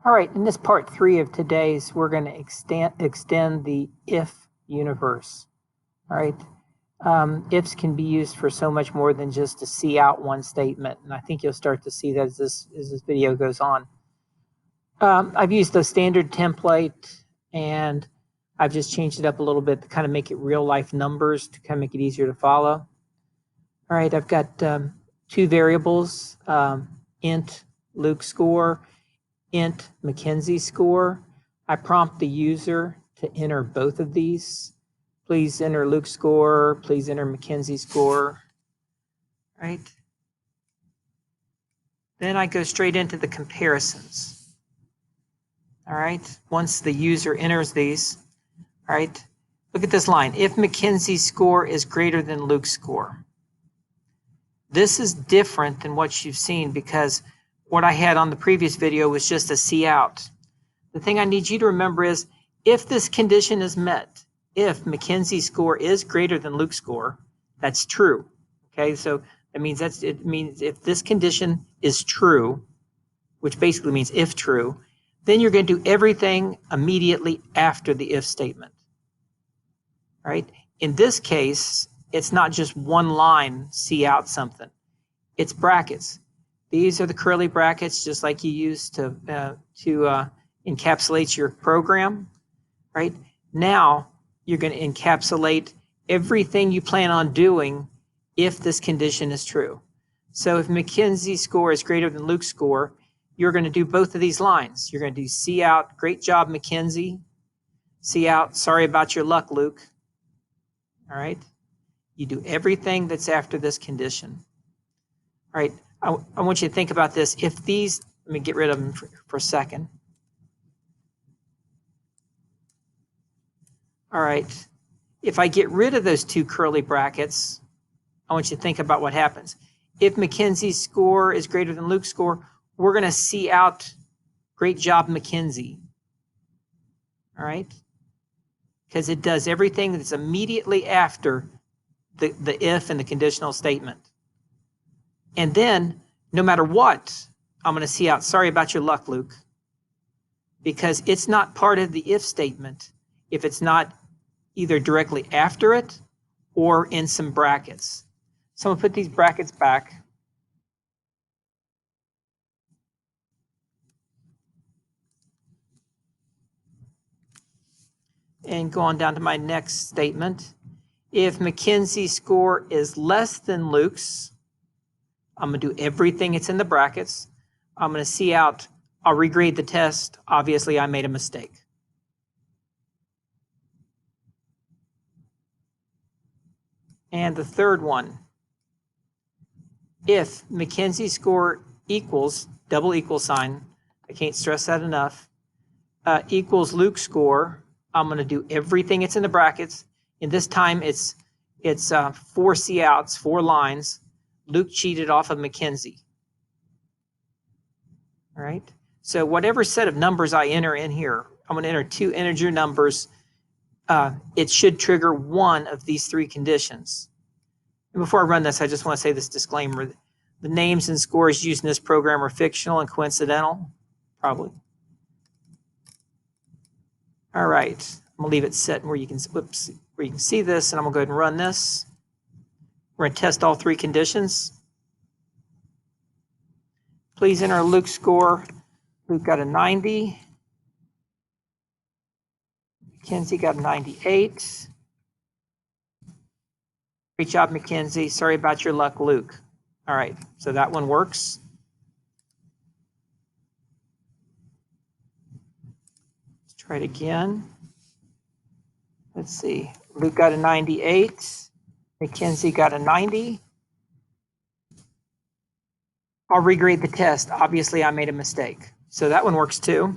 All right, in this part 3 of today's, we're going to extend the if universe. All right, ifs can be used for so much more than just to see out one statement, and I think you'll start to see that as this video goes on. I've used the standard template, and I've just changed it up a little bit to kind of make it real life numbers to kind of make it easier to follow. All right, I've got two variables, int Luke score, int Mackenzie score. I prompt the user to enter both of these. Please enter Luke score, please enter Mackenzie score. Right. Then I go straight into the comparisons. All right, once the user enters these, all right, look at this line. If Mackenzie's score is greater than Luke's score. This is different than what you've seen because what I had on the previous video was just a see out. The thing I need you to remember is if this condition is met, if Mackenzie's score is greater than Luke's score, that's true. Okay, so that means it means if this condition is true, which basically means if true, then you're going to do everything immediately after the if statement. All right? In this case, it's not just one line, see out something. It's brackets. These are the curly brackets, just like you use to encapsulate your program. Right? Now, you're going to encapsulate everything you plan on doing if this condition is true. So if Mackenzie's score is greater than Luke's score, you're going to do both of these lines. You're going to do see out, great job, Mackenzie. See out, sorry about your luck, Luke. All right. You do everything that's after this condition. All right. I want you to think about this. If these, let me get rid of them for a second. All right. If I get rid of those two curly brackets, I want you to think about what happens. If Mackenzie's score is greater than Luke's score, we're going to see out, great job, Mackenzie. All right? Because it does everything that's immediately after the if and the conditional statement. And then, no matter what, I'm going to see out, sorry about your luck, Luke. Because it's not part of the if statement if it's not either directly after it or in some brackets. So I'm going to put these brackets back. And go on down to my next statement. If Mackenzie's score is less than Luke's, I'm going to do everything it's in the brackets. I'm going to see out, I'll regrade the test. Obviously, I made a mistake. And the third one, if Mackenzie's score equals, double equal sign, I can't stress that enough, equals Luke's score, I'm going to do everything it's in the brackets. And this time it's 4 see outs, 4 lines. Luke cheated off of Mackenzie. All right. So whatever set of numbers I enter in here, I'm going to enter 2 integer numbers. It should trigger one of these 3 conditions. And before I run this, I just want to say this disclaimer. The names and scores used in this program are fictional and coincidental, probably. All right, I'm gonna leave it set where you can, where you can see this, and I'm gonna go ahead and run this. We're gonna test all 3 conditions. Please enter Luke's score. Luke got a 90. Mackenzie got a 98. Great job, Mackenzie. Sorry about your luck, Luke. All right, so that one works. Let's try it again. Let's see. Luke got a 98. Mackenzie got a 90. I'll regrade the test. Obviously, I made a mistake. So that one works too.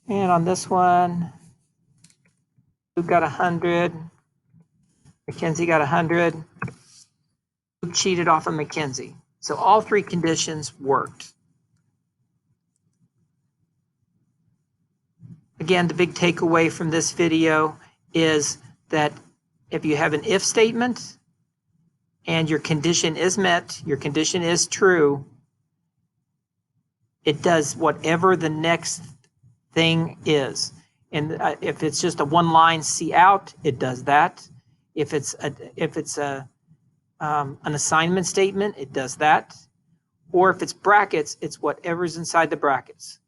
And on this one, Luke got 100. Mackenzie got 100. Luke cheated off of Mackenzie. So all 3 conditions worked. Again, the big takeaway from this video is that if you have an if statement and your condition is met, your condition is true, it does whatever the next thing is. And if it's just a one line see out, it does that. If it's an assignment statement, it does that. Or if it's brackets, it's whatever's inside the brackets.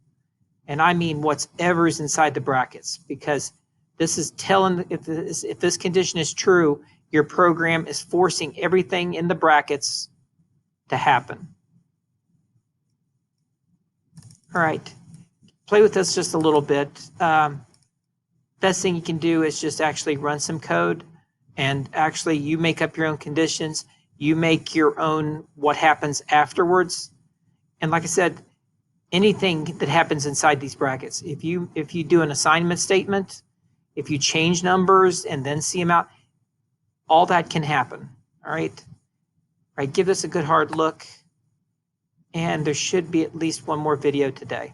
And I mean whatever's inside the brackets, because this is telling, if this condition is true, your program is forcing everything in the brackets to happen. All right, play with this just a little bit. Best thing you can do is just actually run some code, and actually you make up your own conditions. You make your own what happens afterwards. And like I said, anything that happens inside these brackets, if you do an assignment statement, if you change numbers and then see them out, all that can happen. All right. All right, give this a good hard look. And there should be at least one more video today.